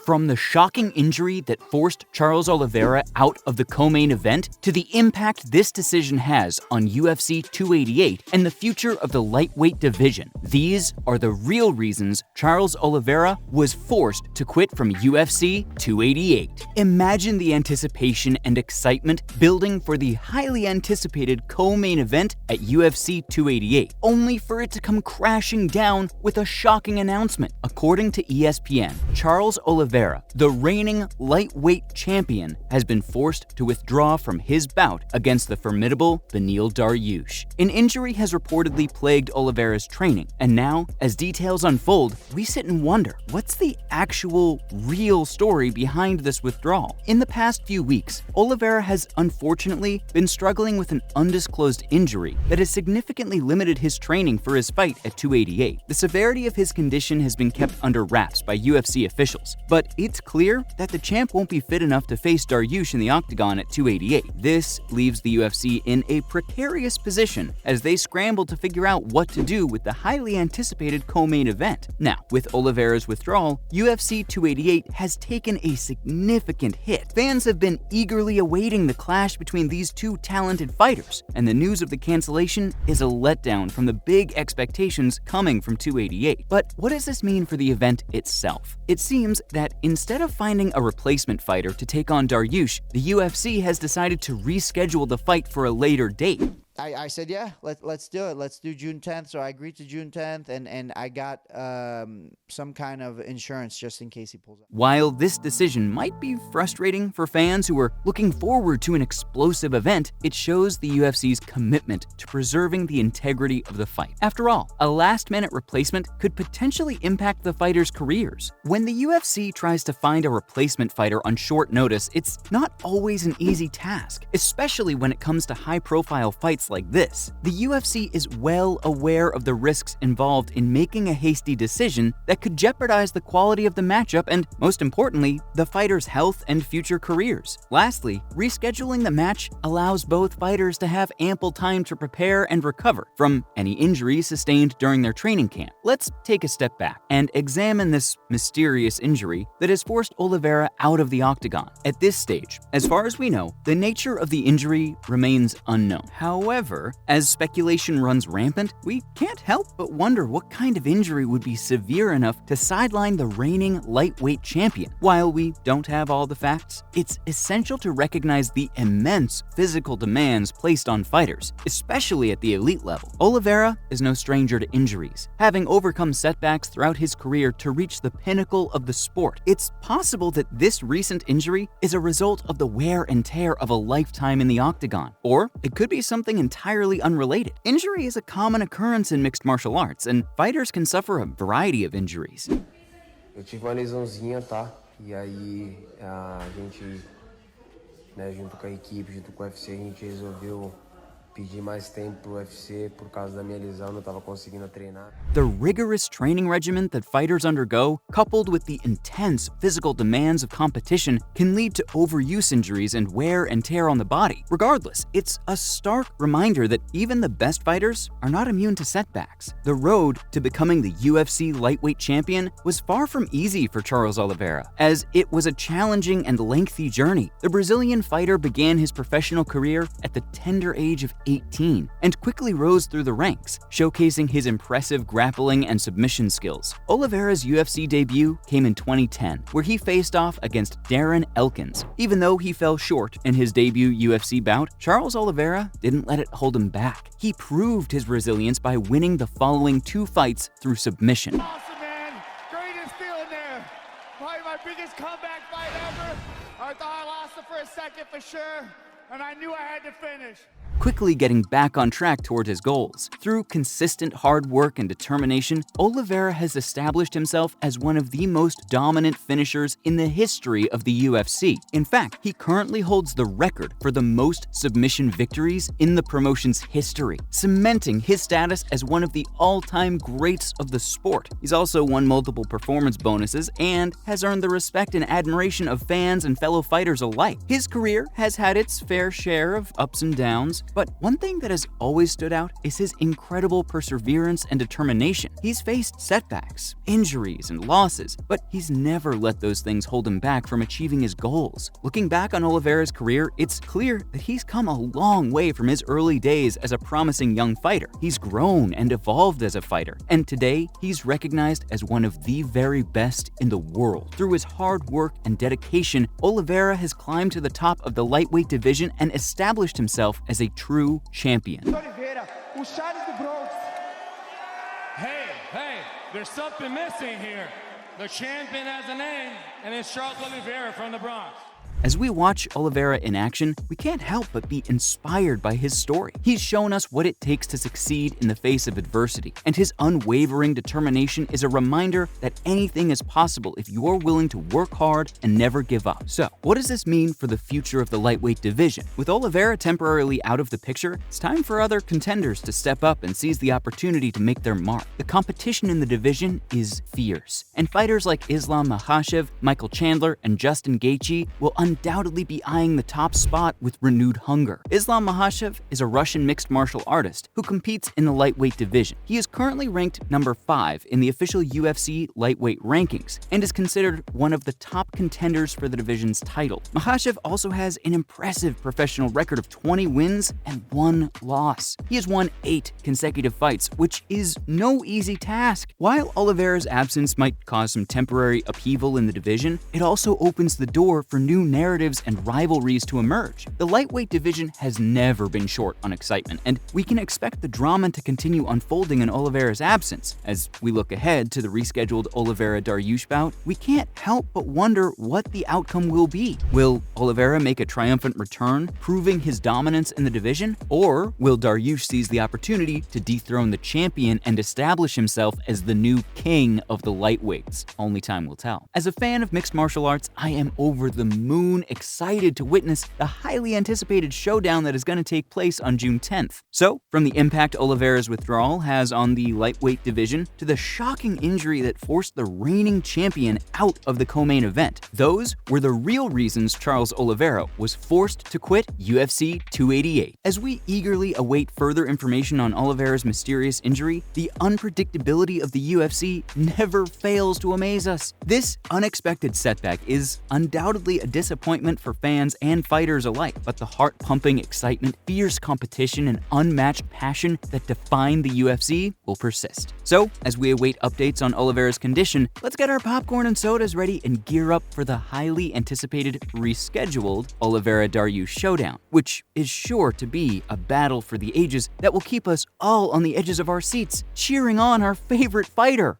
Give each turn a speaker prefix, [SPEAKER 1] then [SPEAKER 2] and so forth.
[SPEAKER 1] From the shocking injury that forced Charles Oliveira out of the co-main event to the impact this decision has on UFC 288 and the future of the lightweight division, these are the real reasons Charles Oliveira was forced to quit from UFC 288. Imagine the anticipation and excitement building for the highly anticipated co-main event at UFC 288, only for it to come crashing down with a shocking announcement. According to ESPN, Charles Oliveira, the reigning lightweight champion, has been forced to withdraw from his bout against the formidable Beneil Dariush. An injury has reportedly plagued Oliveira's training, and now, as details unfold, we sit and wonder, what's the actual, real story behind this withdrawal? In the past few weeks, Oliveira has unfortunately been struggling with an undisclosed injury that has significantly limited his training for his fight at 288. The severity of his condition has been kept under wraps by UFC officials, but it's clear that the champ won't be fit enough to face Dariush in the octagon at 288. This leaves the UFC in a precarious position as they scramble to figure out what to do with the highly anticipated co-main event. Now, with Oliveira's withdrawal, UFC 288 has taken a significant hit. Fans have been eagerly awaiting the clash between these two talented fighters, and the news of the cancellation is a letdown from the big expectations coming from 288. But what does this mean for the event itself? It seems that instead of finding a replacement fighter to take on Dariush, the UFC has decided to reschedule the fight for a later date.
[SPEAKER 2] I said, yeah, let's do it. Let's do June 10th. So I agreed to June 10th, and I got some kind of insurance just in case he pulls out.
[SPEAKER 1] While this decision might be frustrating for fans who are looking forward to an explosive event, it shows the UFC's commitment to preserving the integrity of the fight. After all, a last-minute replacement could potentially impact the fighters' careers. When the UFC tries to find a replacement fighter on short notice, it's not always an easy task, especially when it comes to high-profile fights like this. The UFC is well aware of the risks involved in making a hasty decision that could jeopardize the quality of the matchup and, most importantly, the fighters' health and future careers. Lastly, rescheduling the match allows both fighters to have ample time to prepare and recover from any injuries sustained during their training camp. Let's take a step back and examine this mysterious injury that has forced Oliveira out of the octagon. At this stage, as far as we know, the nature of the injury remains unknown. However, as speculation runs rampant, we can't help but wonder what kind of injury would be severe enough to sideline the reigning lightweight champion. While we don't have all the facts, it's essential to recognize the immense physical demands placed on fighters, especially at the elite level. Oliveira is no stranger to injuries, having overcome setbacks throughout his career to reach the pinnacle of the sport. It's possible that this recent injury is a result of the wear and tear of a lifetime in the octagon, or it could be something entirely unrelated. Injury is a common occurrence in mixed martial arts, and fighters can suffer a variety of injuries.
[SPEAKER 3] Eu tive uma lesãozinha, tá? E aí a gente, junto com a equipe, junto com o UFC, a gente resolveu pedir mais tempo pro UFC por causa da minha lesão, não tava conseguindo treinar.
[SPEAKER 1] The rigorous training regimen that fighters undergo, coupled with the intense physical demands of competition, can lead to overuse injuries and wear and tear on the body. Regardless, it's a stark reminder that even the best fighters are not immune to setbacks. The road to becoming the UFC lightweight champion was far from easy for Charles Oliveira, as it was a challenging and lengthy journey. The Brazilian fighter began his professional career at the tender age of 18 and quickly rose through the ranks, showcasing his impressive grappling and submission skills. Oliveira's UFC debut came in 2010, where he faced off against Darren Elkins. Even though he fell short in his debut UFC bout, Charles Oliveira didn't let it hold him back. He proved his resilience by winning the following two fights through submission.
[SPEAKER 4] Awesome, man. Greatest feeling there. Probably my biggest comeback fight ever. I thought I lost it for a second for sure, and I knew I had to finish.
[SPEAKER 1] Quickly getting back on track toward his goals. Through consistent hard work and determination, Oliveira has established himself as one of the most dominant finishers in the history of the UFC. In fact, he currently holds the record for the most submission victories in the promotion's history, cementing his status as one of the all-time greats of the sport. He's also won multiple performance bonuses and has earned the respect and admiration of fans and fellow fighters alike. His career has had its fair share of ups and downs, But one thing that has always stood out is his incredible perseverance and determination. He's faced setbacks, injuries, and losses, but he's never let those things hold him back from achieving his goals. Looking back on Oliveira's career, it's clear that he's come a long way from his early days as a promising young fighter. He's grown and evolved as a fighter, and today he's recognized as one of the very best in the world. Through his hard work and dedication, Oliveira has climbed to the top of the lightweight division and established himself as a true champion.
[SPEAKER 4] Oliveira, o Charles do Bronx.
[SPEAKER 5] Hey, there's something missing here. The champion has a name, and it's Charles Oliveira from the Bronx.
[SPEAKER 1] As we watch Oliveira in action, we can't help but be inspired by his story. He's shown us what it takes to succeed in the face of adversity, and his unwavering determination is a reminder that anything is possible if you're willing to work hard and never give up. So, what does this mean for the future of the lightweight division? With Oliveira temporarily out of the picture, it's time for other contenders to step up and seize the opportunity to make their mark. The competition in the division is fierce, and fighters like Islam Makhachev, Michael Chandler, and Justin Gaethje will undoubtedly be eyeing the top spot with renewed hunger. Islam Makhachev is a Russian mixed martial artist who competes in the lightweight division. He is currently ranked number 5 in the official UFC lightweight rankings and is considered one of the top contenders for the division's title. Makhachev also has an impressive professional record of 20 wins and 1 loss. He has won 8 consecutive fights, which is no easy task. While Oliveira's absence might cause some temporary upheaval in the division, it also opens the door for new narratives and rivalries to emerge. The lightweight division has never been short on excitement, and we can expect the drama to continue unfolding in Oliveira's absence. As we look ahead to the rescheduled Oliveira-Dariush bout, we can't help but wonder what the outcome will be. Will Oliveira make a triumphant return, proving his dominance in the division? Or will Dariush seize the opportunity to dethrone the champion and establish himself as the new king of the lightweights? Only time will tell. As a fan of mixed martial arts, I am over the moon excited to witness the highly anticipated showdown that is going to take place on June 10th. So, from the impact Oliveira's withdrawal has on the lightweight division to the shocking injury that forced the reigning champion out of the co-main event, those were the real reasons Charles Oliveira was forced to quit UFC 288. As we eagerly await further information on Oliveira's mysterious injury, the unpredictability of the UFC never fails to amaze us. This unexpected setback is undoubtedly a disappointment for fans and fighters alike, but the heart-pumping excitement, fierce competition, and unmatched passion that define the UFC will persist. So, as we await updates on Oliveira's condition, let's get our popcorn and sodas ready and gear up for the highly anticipated rescheduled Oliveira-Dariush showdown, which is sure to be a battle for the ages that will keep us all on the edges of our seats, cheering on our favorite fighter.